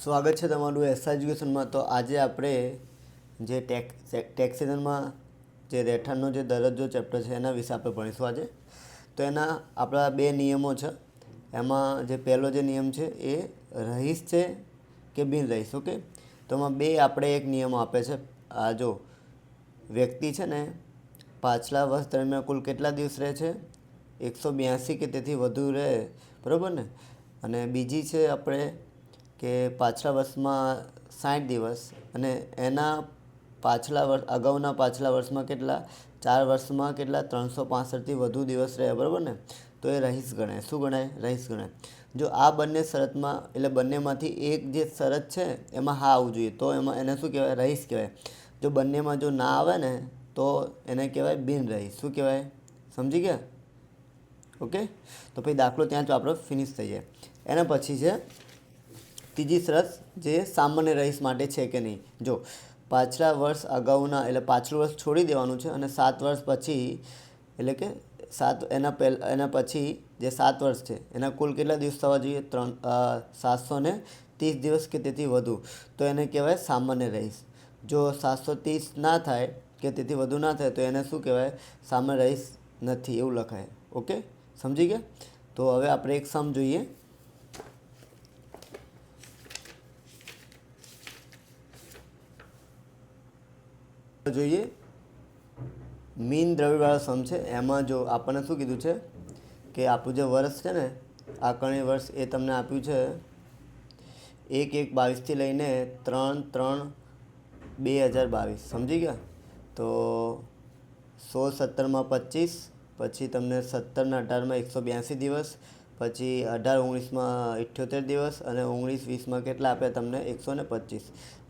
સ્વાગત છે તમારું એસ એજ્યુકેશનમાં। તો આજે આપણે જે ટેક્સેશનમાં જે રહેઠાણનો જે દરજ્જો ચેપ્ટર છે એના વિશે આપણે ભણીશું આજે। તો એના આપણા બે નિયમો છે। એમાં જે પહેલો જે નિયમ છે એ રહીશ છે કે બિન રહીશ। ઓકે, તો એમાં બે આપણે એક નિયમ આપે છે। આ જો વ્યક્તિ છે ને પાછલા વર્ષ દરમિયાન કુલ કેટલા દિવસ રહે છે, 182 કે તેથી વધુ રહે, બરાબર ને। અને બીજી છે આપણે કે પાછલા વર્ષમાં 60 દિવસ અને એના અગાઉના પાછલા વર્ષમાં કેટલા, 4 વર્ષમાં કેટલા 365થી વધુ દિવસ રહ્યા, બરાબર ને। તો એ રહીશ ગણાય। શું ગણાય? રહીશ ગણાય। જો આ બંને શરતમાં એટલે બંનેમાંથી એક જે શરત છે એમાં હા આવવું જોઈએ તો એમાં એને શું કહેવાય? રહીશ કહેવાય। જો બંનેમાં જો ના આવે ને તો એને કહેવાય બિન રહીશ। શું કહેવાય? સમજી ગયા? ઓકે, તો પછી દાખલો ત્યાં જ આપણો ફિનિશ થઈ જાય। એના પછી છે ત્રીજી શરત જે સામાન્ય રહીશ માટે છે કે નહીં। જો પાછલા વર્ષ અગાઉના એટલે પાછલું વર્ષ છોડી દેવાનું છે અને 7 વર્ષ પછી એટલે કે એના પછી જે 7 વર્ષ છે એના કુલ કેટલા દિવસ થવા જોઈએ? 730 દિવસ કે તેથી વધુ, તો એને કહેવાય સામાન્ય રહીશ। જો 730 ના થાય કે તેથી વધુ ના થાય તો એને શું કહેવાય? સામાન્ય રહીશ નથી એવું લખાય। ઓકે, સમજી ગયા? તો હવે આપણે એક સમ જોઈએ। જોઈએ મીન દ્રવ્યવાળો સમ છે। એમાં જો આપણને શું કીધું છે કે આપણું જે વર્ષ છે ને આકારણી વર્ષ એ તમને આપ્યું છે 1/1/22થી લઈને 3/3/2022। સમજી ગયા? તો 16/17માં 25, પછી તમને 17/18માં 182 દિવસ, પછી 18/19માં 78 દિવસ અને 19/20માં કેટલા આપ્યા તમને? 125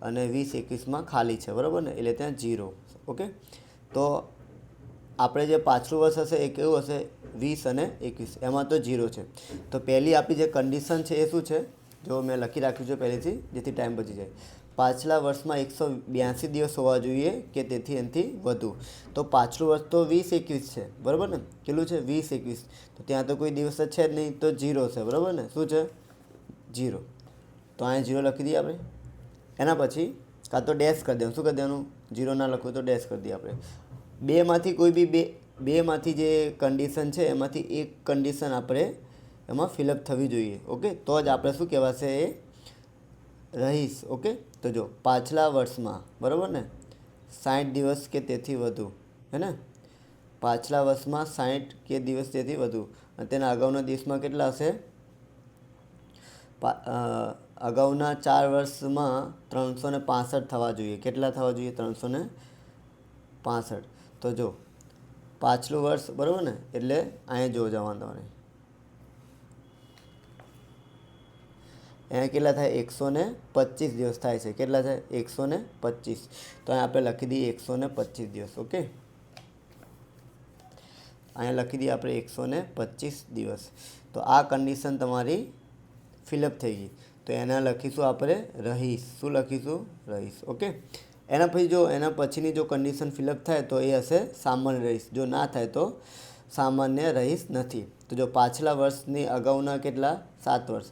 અને 20/21માં ખાલી છે, બરાબર ને, એટલે ત્યાં 0। ઓકે, તો આપણે જે પાછલું વર્ષ હશે એ કેવું હશે? 20 અને 21, એમાં તો 0 છે। તો પહેલી આપણી જે કન્ડિશન છે એ શું છે? જો મેં લખી રાખ્યું છે પહેલેથી જેથી ટાઈમ બચી જાય। પાછલા વર્ષમાં 182 દિવસ હોવા જોઈએ કે તેથી એનાથી વધુ। તો પાછલું વર્ષ તો 20-21 છે, બરાબર ને, કેટલું છે? 20-21, તો ત્યાં તો કોઈ દિવસ જ છે જ નહીં, તો 0 છે, બરાબર ને। શું છે? 0। તો અહીંયા 0 લખી દઈએ આપણે। એના પછી કાં તો ડેશ કરી દેવાનું। શું કરી દેવાનું? 0 ના લખવું તો ડેશ કરી દઈએ આપણે। બેમાંથી કોઈ બી બેમાંથી જે કન્ડિશન છે એમાંથી એક કન્ડિશન આપણે એમાં ફિલઅપ થવી જોઈએ। ઓકે, તો જ આપણે શું કહેવાશે? એ રહીશ। ઓકે, તો જો પાછલા વર્ષમાં, બરાબર ને, 60 દિવસ કે તેથી વધુ, હે ને, પાછલા વર્ષમાં 60 કે દિવસ તેથી વધુ અને તેના અગાઉના દિવસમાં કેટલા હશે? અગાઉના 4 વર્ષમાં 365 થવા જોઈએ। કેટલા થવા જોઈએ? 365। તો જો પાછલું વર્ષ, બરાબર ને, એટલે અહીંયા જોવા જવાનું તમારે, અહીંયા કેટલા થાય? 125 દિવસ થાય છે। કેટલા થાય? 125। તો અહીંયા આપણે લખી દઈએ 125 દિવસ। ઓકે, અહીંયા લખી દઈએ આપણે 125 દિવસ। તો આ કન્ડિશન તમારી ફિલઅપ થઈ ગઈ। તો એના લખીશું આપણે રહીશ। શું લખીશું? રહીશ। ઓકે, એના પછી જો એના પછીની જો કન્ડિશન ફિલઅપ થાય તો એ હશે સામાન્ય રહીશ। જો ના થાય તો સામાન્ય રહીશ નથી। તો જો પાછલા વર્ષની અગાઉના કેટલા? 7 વર્ષ,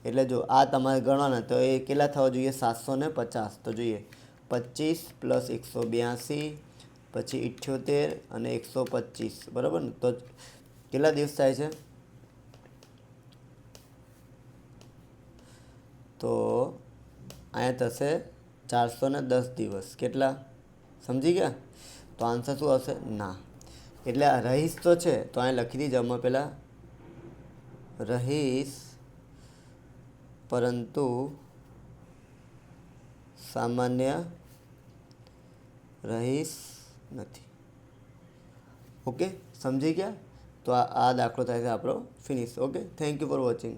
એટલે જો આ તમારે ગણવાના તો એ કેટલા થવા જોઈએ? 750। તો જોઈએ 25 + 182 પછી 78 અને 125, બરાબર ને, તો કેટલા દિવસ થાય છે? તો અહીંયા થશે 410 દિવસ। કેટલા? સમજી ગયા? તો આન્સર શું આવશે? ના। એટલે આ રહીશ તો છે તો અહીંયા લખી દીધું આમાં પહેલાં રહીશ પરંતુ સામાન્ય રહીશ નથી। ઓકે, સમજી ગયા? તો આ દાખલો થાય છે આપણો finish. Okay, thank you for watching.